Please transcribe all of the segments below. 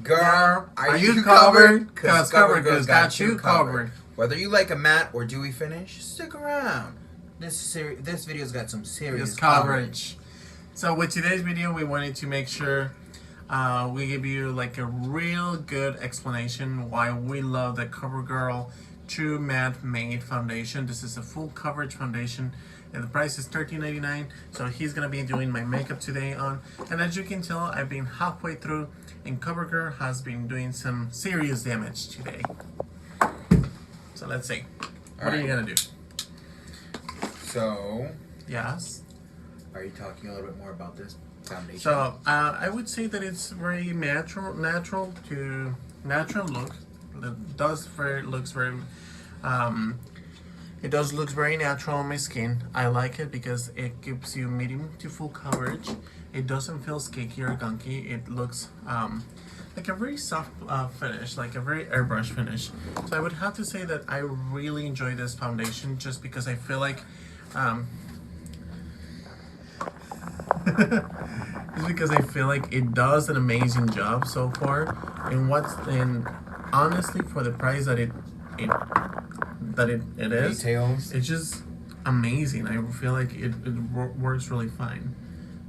Girl, are you covered? Cause Covergirl's got you covered. Whether you like a matte or dewy finish, stick around. This video's got some serious coverage. So with today's video, we wanted to make sure we give you like a real good explanation why we love the Covergirl True Matte Made Foundation. This is a full coverage foundation and the price is $13.99. So he's gonna be doing my makeup today on, and as you can tell, I've been halfway through and Covergirl has been doing some serious damage today. So let's see. What are you gonna do? So, yes. Are you talking a little bit more about this foundation? So I would say that it's very natural look. It does look very natural on my skin. I like it because it gives you medium to full coverage. It doesn't feel cakey or gunky. It looks like a very soft finish, like a very airbrush finish. So I would have to say that I really enjoy this foundation just because I feel like just because I feel like it does an amazing job so far, and honestly, for the price that it is, Retails. it's just amazing. I feel like it works really fine.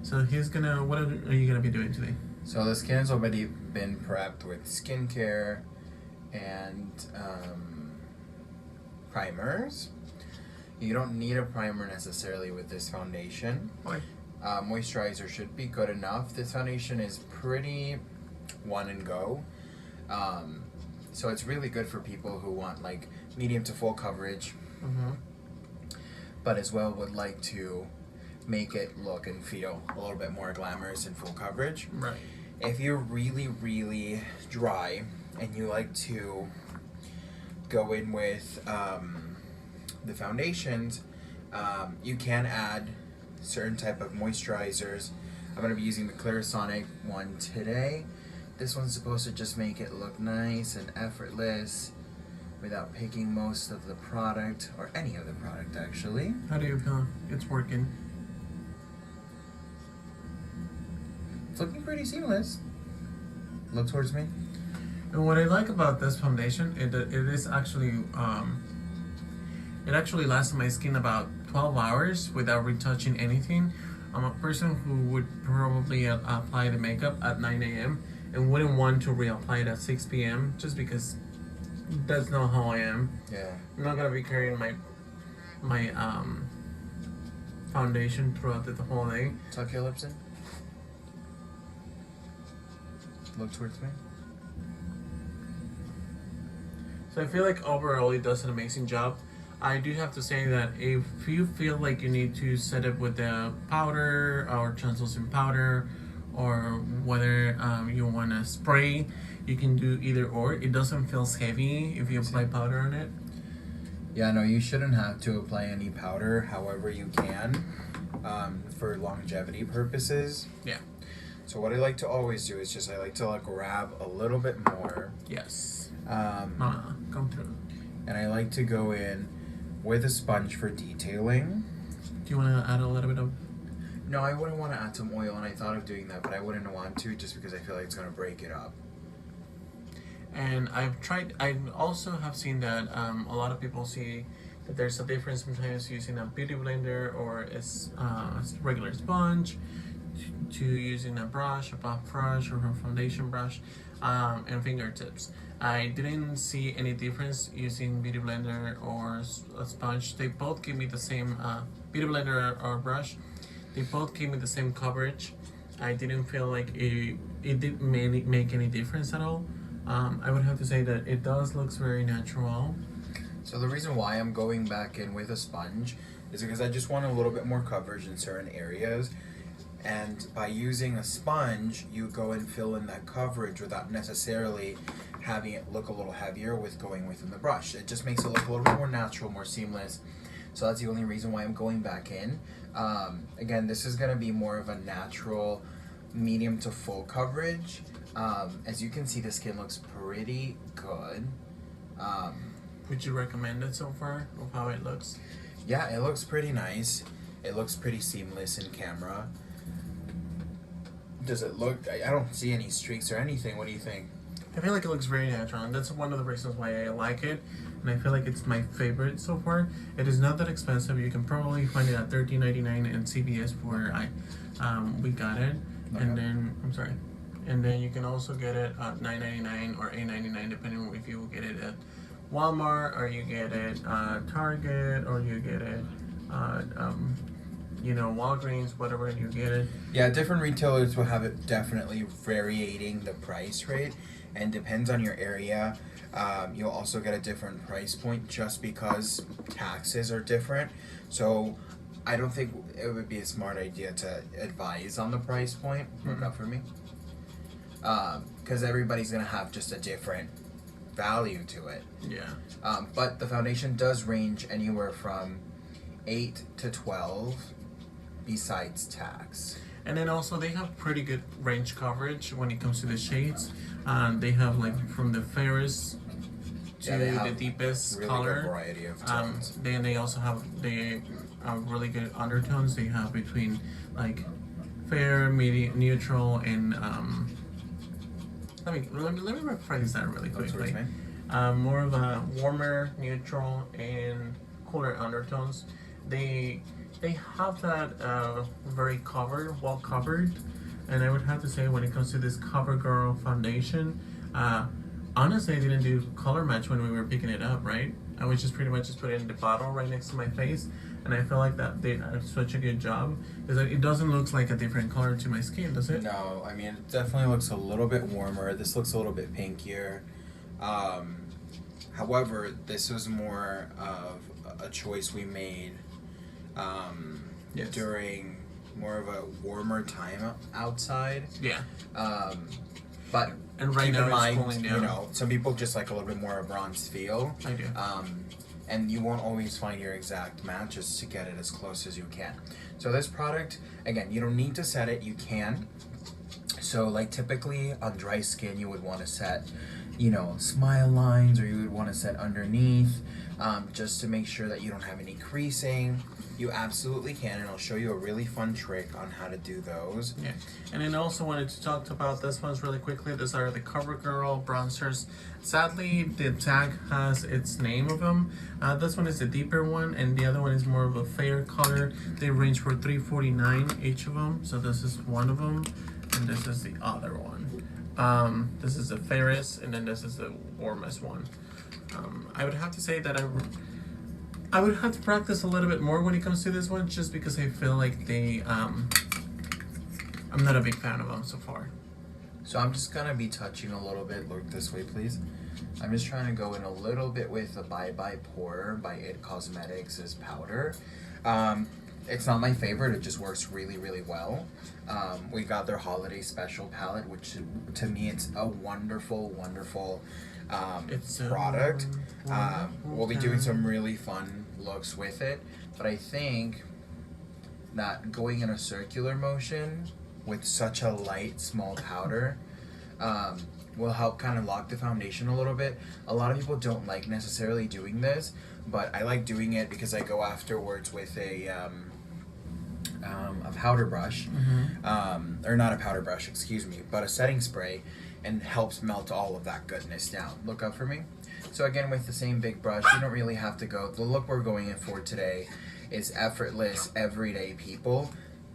So what are you gonna be doing today? So the skin's already been prepped with skincare and primers. You don't need a primer necessarily with this foundation. Why? Moisturizer should be good enough. This foundation is pretty one and go. So it's really good for people who want like medium to full coverage, but as well would like to make it look and feel a little bit more glamorous and full coverage. Right. If you're really, really dry and you like to go in with the foundations, you can add certain type of moisturizers. I'm going to be using the Clarisonic one today. This one's supposed to just make it look nice and effortless without picking most of the product, or any of the product actually. How do you feel? It's working. It's looking pretty seamless. Look towards me. And what I like about this foundation, it is actually it actually lasts on my skin about 12 hours without retouching anything. I'm a person who would probably apply the makeup at 9 a.m. and wouldn't want to reapply it at 6 p.m. just because that's not how I am. Yeah. I'm not gonna be carrying my foundation throughout the whole day. Tuck your lips in. Look towards me. So I feel like overall it does an amazing job. I do have to say that if you feel like you need to set it with the powder or translucent powder, or whether you want to spray, you can do either or. It doesn't feel heavy if you apply powder on it. Yeah, no, you shouldn't have to apply any powder. However, you can for longevity purposes. Yeah. So what I like to always do is just I like to like grab a little bit more. Yes. Come through. And I like to go in with a sponge for detailing. Do you want to add a little bit of? No, I wouldn't want to add some oil, and I thought of doing that, but I wouldn't want to just because I feel like it's going to break it up. And I also have seen that a lot of people see that there's a difference sometimes using a beauty blender or a regular sponge to using a brush, a buff brush, or a foundation brush, and fingertips. I didn't see any difference using beauty blender or a sponge. They both give me the same beauty blender or brush. They both gave me the same coverage. I didn't feel like it didn't make any difference at all. I would have to say that it looks very natural. So the reason why I'm going back in with a sponge is because I just want a little bit more coverage in certain areas. And by using a sponge, you go and fill in that coverage without necessarily having it look a little heavier with going within the brush. It just makes it look a little bit more natural, more seamless. So that's the only reason why I'm going back in. Again, this is going to be more of a natural medium to full coverage. As you can see, the skin looks pretty good. Would you recommend it so far of how it looks? Yeah, it looks pretty nice. It looks pretty seamless in camera. does it look? I don't see any streaks or anything. What do you think? I feel like it looks very natural, and that's one of the reasons why I like it. And I feel like it's my favorite so far. It is not that expensive. You can probably find it at $13.99 in CVS where we got it. Okay. And then and then you can also get it at $9.99 or $8.99 depending on if you get it at Walmart or you get it Target or you get it Walgreens, whatever you get it. Yeah, different retailers will have it definitely varying the price rate, and depends on your area. You'll also get a different price point just because taxes are different. So I don't think it would be a smart idea to advise on the price point. Look up for me. Because everybody's gonna have just a different value to it. Yeah. But the foundation does range anywhere from 8 to 12 besides tax. And then also they have pretty good range coverage when it comes to the shades. They have like from the fairest to they have the deepest really color. good variety of tones. Then they also have really good undertones. They have between like fair, medium, neutral, and let me rephrase that really quickly. More of a warmer, neutral, and cooler undertones. They have that very well covered, and I would have to say when it comes to this Covergirl foundation, honestly I didn't do color match when we were picking it up, right? I was just pretty much put it in the bottle right next to my face, and I feel like that they did such a good job because it doesn't look like a different color to my skin, does it? No, I mean it definitely looks a little bit warmer. This looks a little bit pinkier. However, this was more of a choice we made Yes. during more of a warmer time outside. Yeah. But And right keep now in mind, it's cooling down. you know, some people just like a little bit more of a bronze feel. I do. And you won't always find your exact match, just to get it as close as you can. So this product, again, you don't need to set it, you can. So like typically on dry skin, you would want to set, you know, smile lines, or you would want to set underneath, just to make sure that you don't have any creasing. You absolutely can, and I'll show you a really fun trick on how to do those. Yeah, and then I also wanted to talk about this ones really quickly. These are the Covergirl bronzers. Sadly, the tag has its name of them. This one is the deeper one, and the other one is more of a fair color. They range for $3.49 each of them. So this is one of them, and this is the other one. This is the fairest, and then this is the warmest one. I would have to say that I would have to practice a little bit more when it comes to this one, just because I feel like I'm not a big fan of them so far. So I'm just gonna be touching a little bit. Look this way, please. I'm just trying to go in a little bit with the Bye Bye Pore by It Cosmetics' powder. It's not my favorite. It just works really, really well. We got their holiday special palette, which to me it's a wonderful, wonderful It's product. wonderful We'll be doing some really fun looks with it, but I think that going in a circular motion with such a light, small powder will help kind of lock the foundation a little bit. A lot of people don't like necessarily doing this, but I like doing it because I go afterwards with a powder brush, or not a powder brush, excuse me, but a setting spray, and helps melt all of that goodness down. Look up for me. So again, with the same big brush, you don't really have to go. The look we're going in for today is effortless, everyday people.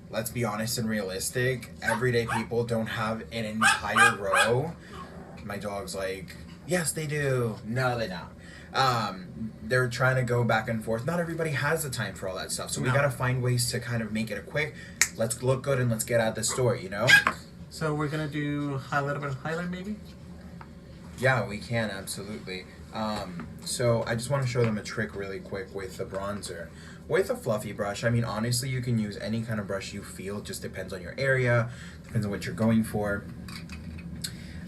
Let's be honest and realistic. Everyday people don't have an entire row. My dog's like, yes, they do. No, they don't. They're trying to go back and forth. Not everybody has the time for all that stuff. So we gotta find ways to kind of make it a quick, let's look good and let's get out of the store, you know? So we're gonna do a little bit of highlight maybe? Yeah, we can, absolutely. So I just want to show them a trick really quick with the bronzer. With a fluffy brush, I mean, honestly, you can use any kind of brush you feel. Just depends on your area, depends on what you're going for.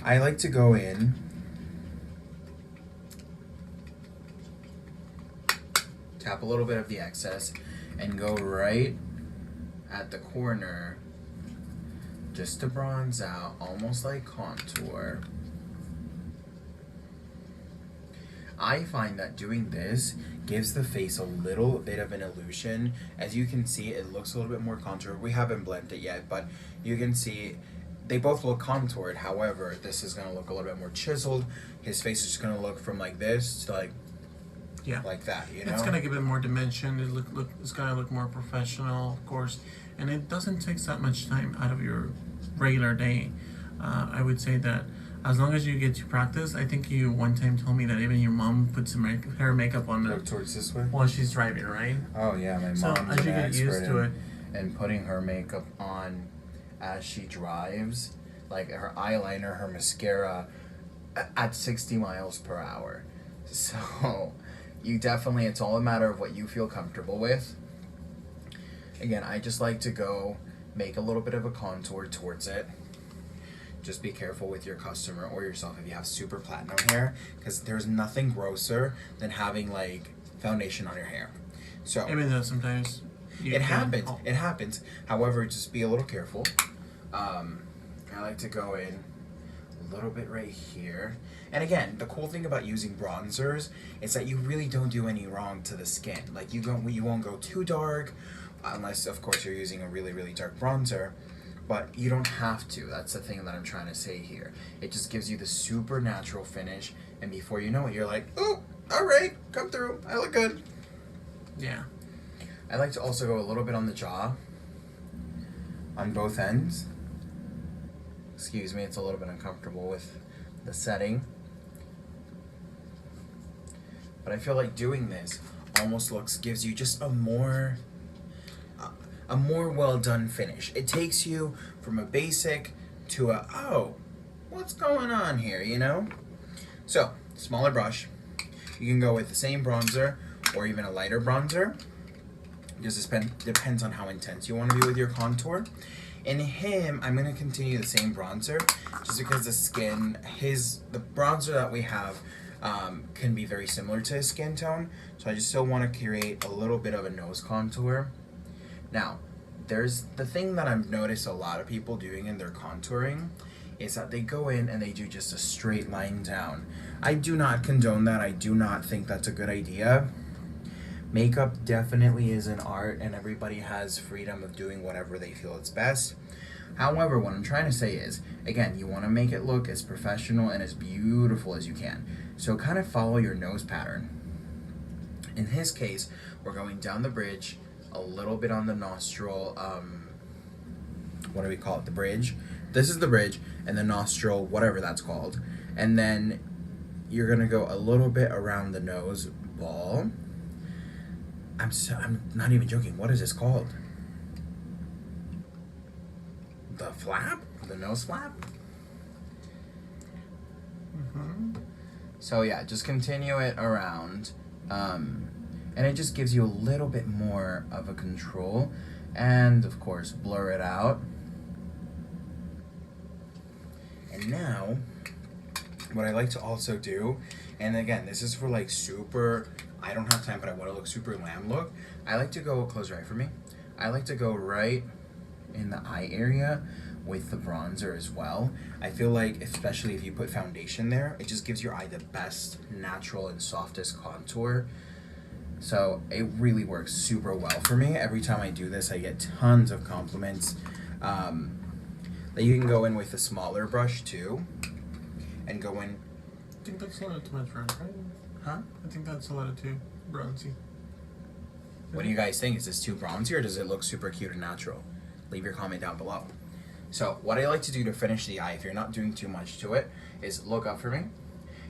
I like to go in, tap a little bit of the excess, and go right at the corner just to bronze out, almost like contour. I find that doing this gives the face a little bit of an illusion. As you can see, it looks a little bit more contoured. We haven't blended it yet, but you can see they both look contoured. However, this is gonna look a little bit more chiseled. His face is just gonna look from like this to like that. You know, it's gonna give it more dimension. It's gonna look more professional, of course, and it doesn't take that much time out of your regular day. I would say that as long as you get to practice, I think you one time told me that even your mom puts some hair makeup on look towards this way while she's driving, right? Oh yeah, my So mom's as you an get used expert to it, in putting her makeup on as she drives, like her eyeliner, her mascara, at 60 miles per hour. So you definitely, it's all a matter of what you feel comfortable with. Again, I just like to go make a little bit of a contour towards it. Just be careful with your customer or yourself if you have super platinum hair, because there's nothing grosser than having like foundation on your hair. So even though sometimes it happens. It happens. However, just be a little careful. I like to go in a little bit right here. And again, the cool thing about using bronzers is that you really don't do any wrong to the skin. Like you won't go too dark, unless of course you're using a really, really dark bronzer. But you don't have to. That's the thing that I'm trying to say here. It just gives you the super natural finish, and before you know it, you're like, oh, all right, come through. I look good. Yeah. I like to also go a little bit on the jaw, on both ends. Excuse me, it's a little bit uncomfortable with the setting. But I feel like doing this almost gives you just a more well done finish. It takes you from a basic to a, oh, what's going on here, you know? So, smaller brush. You can go with the same bronzer or even a lighter bronzer. Just depends on how intense you want to be with your contour. In him, I'm going to continue the same bronzer just because the bronzer that we have can be very similar to his skin tone. So I just still want to create a little bit of a nose contour. Now, there's the thing that I've noticed a lot of people doing in their contouring is that they go in and they do just a straight line down. I do not condone that. I do not think that's a good idea. Makeup definitely is an art and everybody has freedom of doing whatever they feel is best. However, what I'm trying to say is, again, you want to make it look as professional and as beautiful as you can. So kind of follow your nose pattern. In his case, we're going down the bridge, a little bit on the nostril, what do we call it, the bridge? This is the bridge, and the nostril, whatever that's called. And then you're gonna go a little bit around the nose ball. I'm not even joking, what is this called? The flap? The nose flap? Mm-hmm. So yeah, just continue it around. And it just gives you a little bit more of a control, and of course blur it out. And now what I like to also do, and again this is for like super, I don't have time but I want to look super lamb look, I like to go, close your eye for me, I like to go right in the eye area with the bronzer as well. I feel like especially if you put foundation there, it just gives your eye the best natural and softest contour. So it really works super well for me. Every time I do this, I get tons of compliments. That you can go in with a smaller brush too, and go in. I think that's a little too much bronze, right? Huh? I think that's a little too bronzy. What do you guys think? Is this too bronzy or does it look super cute and natural? Leave your comment down below. So what I like to do to finish the eye, if you're not doing too much to it, is look up for me.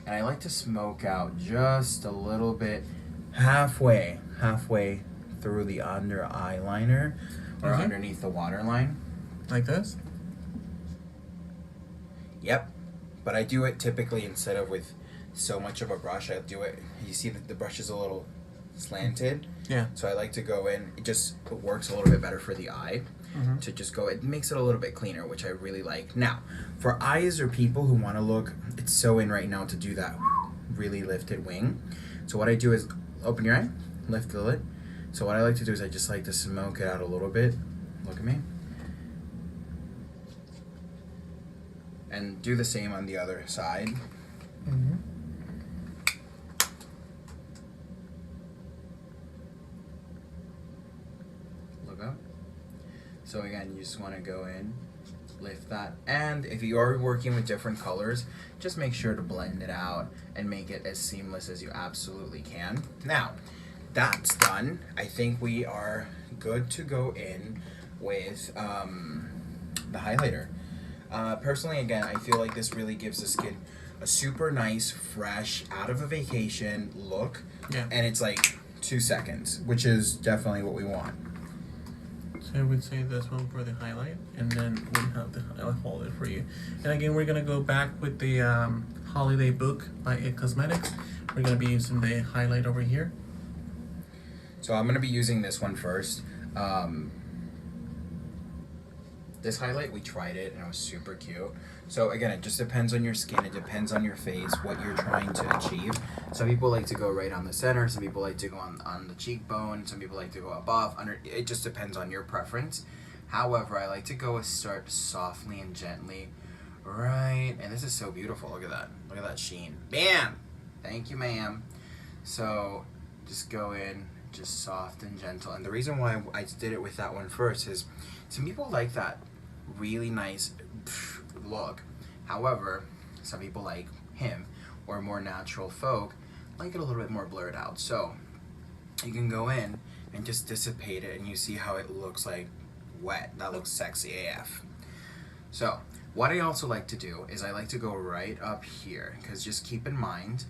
And I like to smoke out just a little bit, halfway through the under eyeliner or underneath the waterline. Like this? Yep. But I do it typically instead of with so much of a brush, I do it, you see that the brush is a little slanted. Yeah. So I like to go in, it works a little bit better for the eye. Mm-hmm. To just go, it makes it a little bit cleaner, which I really like. Now, for eyes or people who want to look, it's so in right now to do that really lifted wing. So what I do is open your eye, lift the lid. So what I like to do is I just like to smoke it out a little bit. Look at me. And do the same on the other side. Mm-hmm. Look up. So again, you just want to go in, lift that. And if you are working with different colors, just make sure to blend it out and make it as seamless as you absolutely can. Now, that's done. I think we are good to go in with the highlighter. Personally, again, I feel like this really gives the skin a super nice, fresh, out of a vacation look. Yeah. And it's like 2 seconds, which is definitely what we want. So I would say this one for the highlight, and then we have the highlight folder for you. And again, we're gonna go back with the Holiday Book by It Cosmetics. We're gonna be using the highlight over here. So I'm gonna be using this one first. This highlight, we tried it and it was super cute. So again, it just depends on your skin, it depends on your face, what you're trying to achieve. Some people like to go right on the center, some people like to go on the cheekbone, some people like to go above, under. It just depends on your preference. However, I like to go start softly and gently, right? And this is so beautiful, look at that sheen. Bam! Thank you, ma'am. So just go in, just soft and gentle. And the reason why I did it with that one first is some people like that really nice look. However, some people like him, or more natural folk, like it a little bit more blurred out. So you can go in and just dissipate it, and you see how it looks like wet. That looks sexy AF. So what I also like to do is I like to go right up here, because just keep in mind,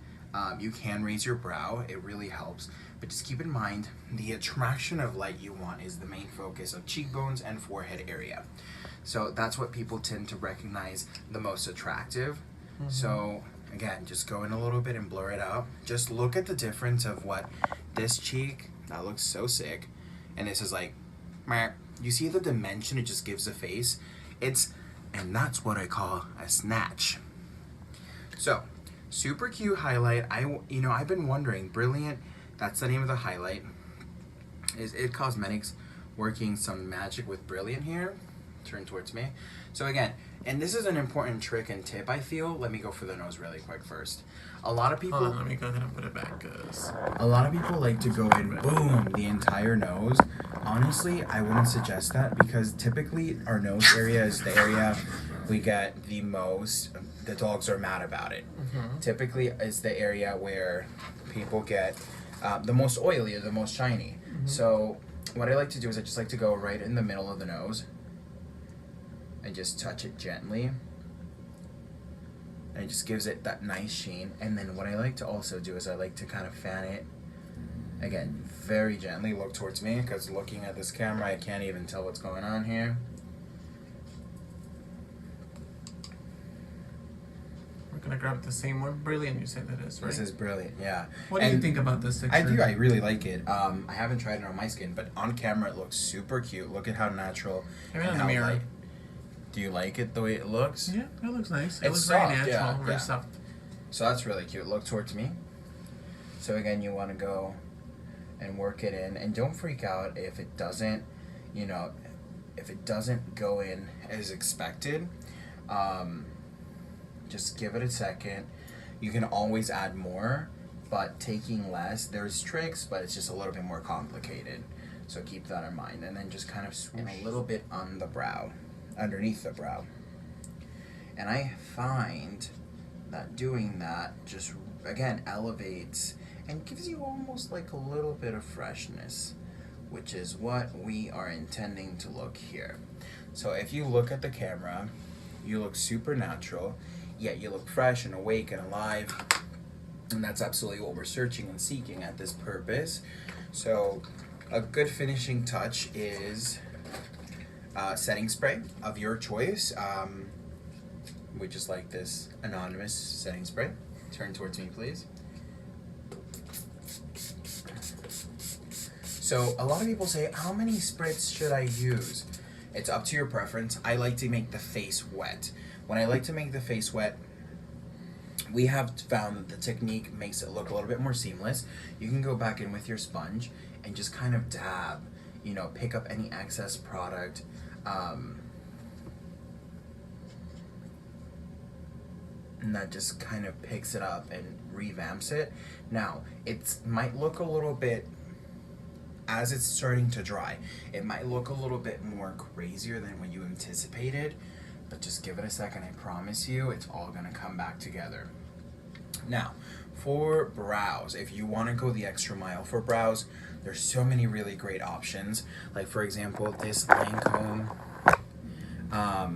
you can raise your brow, it really helps, but just keep in mind the attraction of light you want is the main focus of cheekbones and forehead area. So that's what people tend to recognize the most attractive. Mm-hmm. So again, just go in a little bit and blur it out. Just look at the difference of what this cheek, that looks so sick, and this is like, meh. You see the dimension it just gives the face? And that's what I call a snatch. So, super cute highlight. I've been wondering, Brilliant, that's the name of the highlight. Is It Cosmetics working some magic with Brilliant here? Turn towards me. So again, and this is an important trick and tip, I feel. Let me go for the nose really quick first. A lot of people... Hold on, let me go ahead and put it back, cause... A lot of people like to go in, boom, the entire nose. Honestly, I wouldn't suggest that, because typically our nose area is the area we get the most, the dogs are mad about it. Mm-hmm. Typically is the area where people get the most oily or the most shiny. Mm-hmm. So what I like to do is I just like to go right in the middle of the nose and just touch it gently. And it just gives it that nice sheen. And then what I like to also do is I like to kind of fan it, again, very gently. Look towards me, because looking at this camera, I can't even tell what's going on here. We're gonna grab the same one. Brilliant, you said that is, right? This is Brilliant, yeah. What do you think about this texture? I do, I really like it. I haven't tried it on my skin, but on camera it looks super cute. Look at how natural. Maybe in the mirror. Light. Do you like it the way it looks? Yeah, it looks nice. It It's looks soft, very natural, yeah, very yeah. soft. So that's really cute. Look towards me. So again, you want to go and work it in, and don't freak out if it doesn't, if it doesn't go in as expected. Just give it a second. You can always add more, but taking less, there's tricks, but it's just a little bit more complicated. So keep that in mind, and then just kind of swoosh a little bit on the brow, underneath the brow. And I find that doing that just, again, elevates and gives you almost like a little bit of freshness, which is what we are intending to look here. So if you look at the camera, you look super natural, yet you look fresh and awake and alive, and that's absolutely what we're searching and seeking at this purpose. So a good finishing touch is setting spray of your choice. We just like this anonymous setting spray. Turn towards me, please. So a lot of people say, how many spritz should I use? It's up to your preference. I like to make the face wet. When I like to make the face wet, we have found that the technique makes it look a little bit more seamless. You can go back in with your sponge and just kind of dab, pick up any excess product. And that just kind of picks it up and revamps it. Now, it might look a little bit, as it's starting to dry, it might look a little bit more crazier than what you anticipated, But just give it a second. I promise you, it's all gonna come back together. Now, for brows, if you want to go the extra mile for brows, there's so many really great options. Like for example, this Lancome. I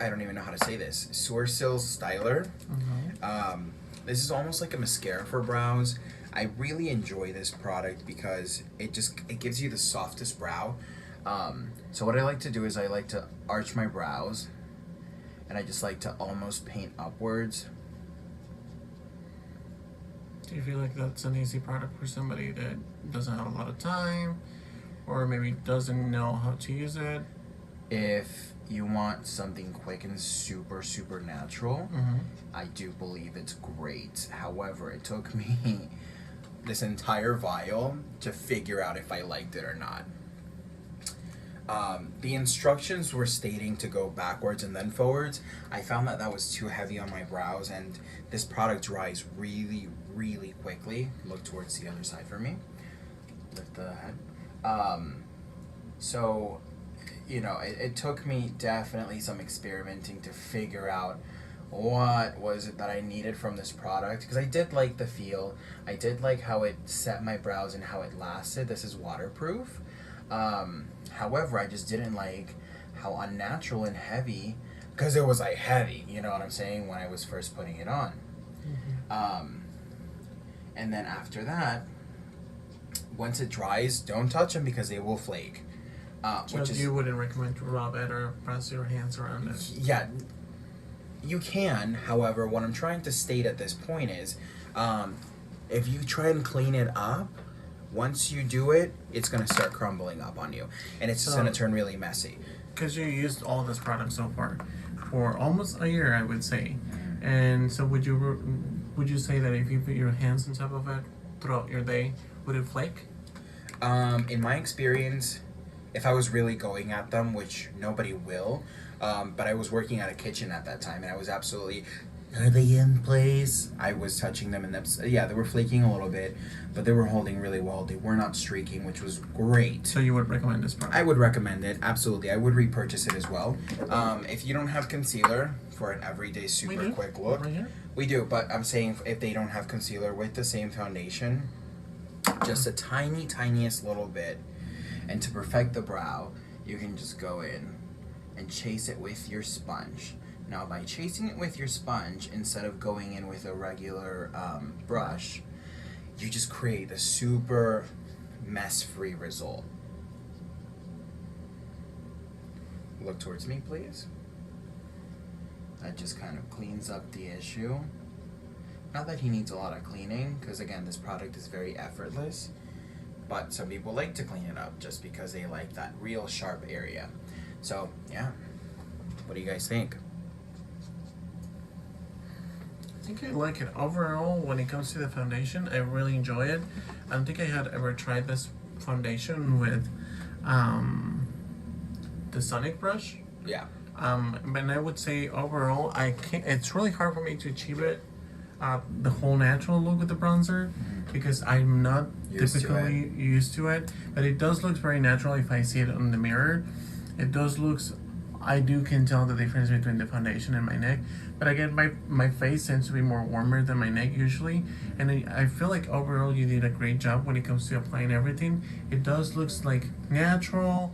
don't even know how to say this. Sourcil Styler. This is almost like a mascara for brows. I really enjoy this product because it gives you the softest brow. So what I like to do is I like to arch my brows, and I just like to almost paint upwards. Do you feel like that's an easy product for somebody that doesn't have a lot of time, or maybe doesn't know how to use it? If you want something quick and super, super natural, I do believe it's great. However, it took me this entire vial to figure out if I liked it or not. The instructions were stating to go backwards and then forwards. I found that that was too heavy on my brows, and this product dries really, really quickly. Look towards the other side for me. Lift the head. So, you know, it took me definitely some experimenting to figure out what was it that I needed from this product, because I did like the feel. I did like how it set my brows and how it lasted. This is waterproof. However, I just didn't like how unnatural and heavy, because it was like heavy, you know what I'm saying, when I was first putting it on. And then after that, once it dries, don't touch them because they will flake. So you wouldn't recommend to rub it or press your hands around it? Yeah, you can. However, what I'm trying to state at this point is, if you try and clean it up, once you do it, it's going to start crumbling up on you, and it's just going to turn really messy. Because you used all this product so far for almost a year, I would say. And so would you say that if you put your hands on top of it throughout your day, would it flake? In my experience, if I was really going at them, which nobody will, but I was working at a kitchen at that time, and I was absolutely, are they in place? I was touching them, and yeah, they were flaking a little bit, but they were holding really well. They were not streaking, which was great. So you would recommend this product? I would recommend it, absolutely. I would repurchase it as well. If you don't have concealer for an everyday super quick look, right here? We do, but I'm saying if they don't have concealer with the same foundation, just a tiniest little bit, and to perfect the brow, you can just go in and chase it with your sponge. Now, by chasing it with your sponge, instead of going in with a regular brush, you just create a super mess-free result. Look towards me, please. That just kind of cleans up the issue. Not that he needs a lot of cleaning, because again, this product is very effortless. But some people like to clean it up just because they like that real sharp area. So, yeah. What do you guys think? I think I like it. Overall, when it comes to the foundation, I really enjoy it. I don't think I had ever tried this foundation with the Sonic brush. Yeah. But I would say overall, it's really hard for me to achieve it, the whole natural look with the bronzer, because I'm not typically used to it. But it does look very natural if I see it on the mirror. It does looks, I can tell the difference between the foundation and my neck. But again, my face tends to be more warmer than my neck usually. And I feel like overall you did a great job when it comes to applying everything. It does looks like natural,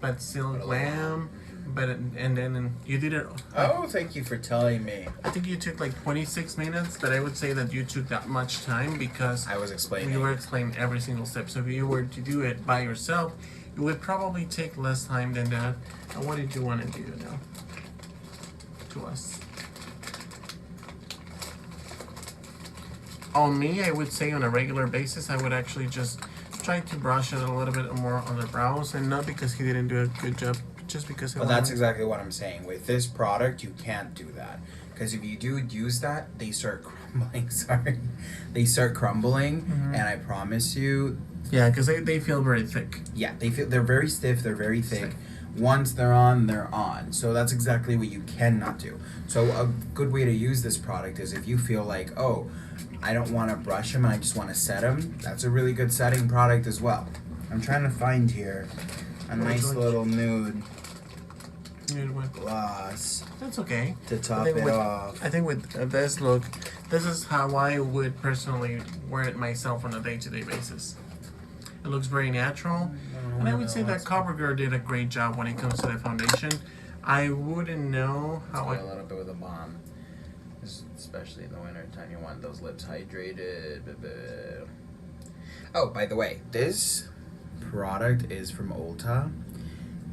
but still glam. And then you did it. Oh, thank you for telling me. I think you took like 26 minutes, but I would say that you took that much time because I was explaining. You were explaining every single step. So if you were to do it by yourself, it would probably take less time than that. And what did you want to do now to us? On me, I would say on a regular basis, I would actually just try to brush it a little bit more on the brows, and not because he didn't do a good job, just because. Well, that's exactly what I'm saying. With this product, you can't do that, because if you do use that, they start crumbling. They start crumbling, and I promise you. Yeah, because they feel very thick. Yeah, they're very stiff. They're very thick. Once they're on, they're on. So that's exactly what you cannot do. So a good way to use this product is if you feel like, oh, I don't want to brush them, I just want to set them. That's a really good setting product as well. I'm trying to find here a nice little nude. Nude with gloss That's okay. to top I it think with, off. I think with this look, this is how I would personally wear it myself on a day-to-day basis. It looks very natural, and I would say that Covergirl did a great job when it comes to the foundation. I wouldn't know how a little bit with a balm, especially in the winter time. You want those lips hydrated. Oh, by the way, this product is from Ulta.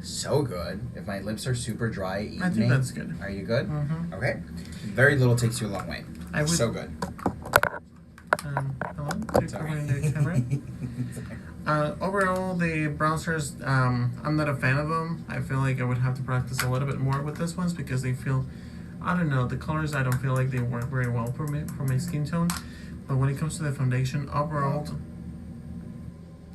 So good. If my lips are super dry evening, I think that's good. Are you good? Mm-hmm. Okay. Very little takes you a long way. I would, so good. Hello? The camera? Overall, the bronzers, I'm not a fan of them. I feel like I would have to practice a little bit more with these ones because they feel, I don't know, the colors I don't feel like they work very well for me, for my skin tone. But when it comes to the foundation, overall,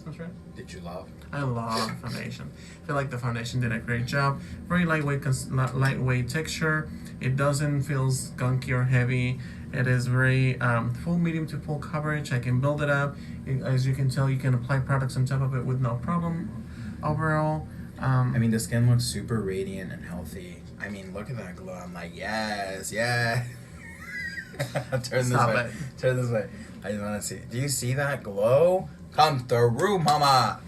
that's right. Did you love? I love foundation. I feel like the foundation did a great job. Very lightweight texture. It doesn't feel gunky or heavy. It is very full, medium to full coverage. I can build it up. As you can tell, you can apply products on top of it with no problem. Overall, I mean, the skin looks super radiant and healthy. I mean, look at that glow. I'm like, yes, yeah. Turn this way. I just want to see. Do you see that glow? Come through, mama.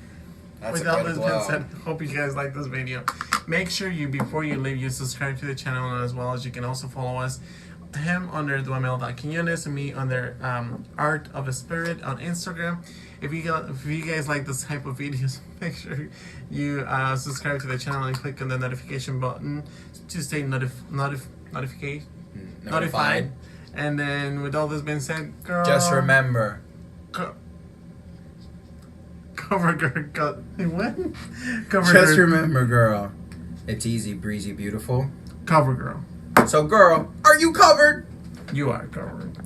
That's with all a good this glow. being said, hope you guys like this video. Make sure you, before you leave, you subscribe to the channel, as well as you can also follow us, him under Duamel.Quiñones and me under Art of a Spirit on Instagram. If you guys like this type of videos, make sure you subscribe to the channel and click on the notification button to stay notified. And then, with all this being said, girl, just remember. Covergirl. What? Just remember, girl. It's easy, breezy, beautiful. Covergirl. So, girl, are you covered? You are covered.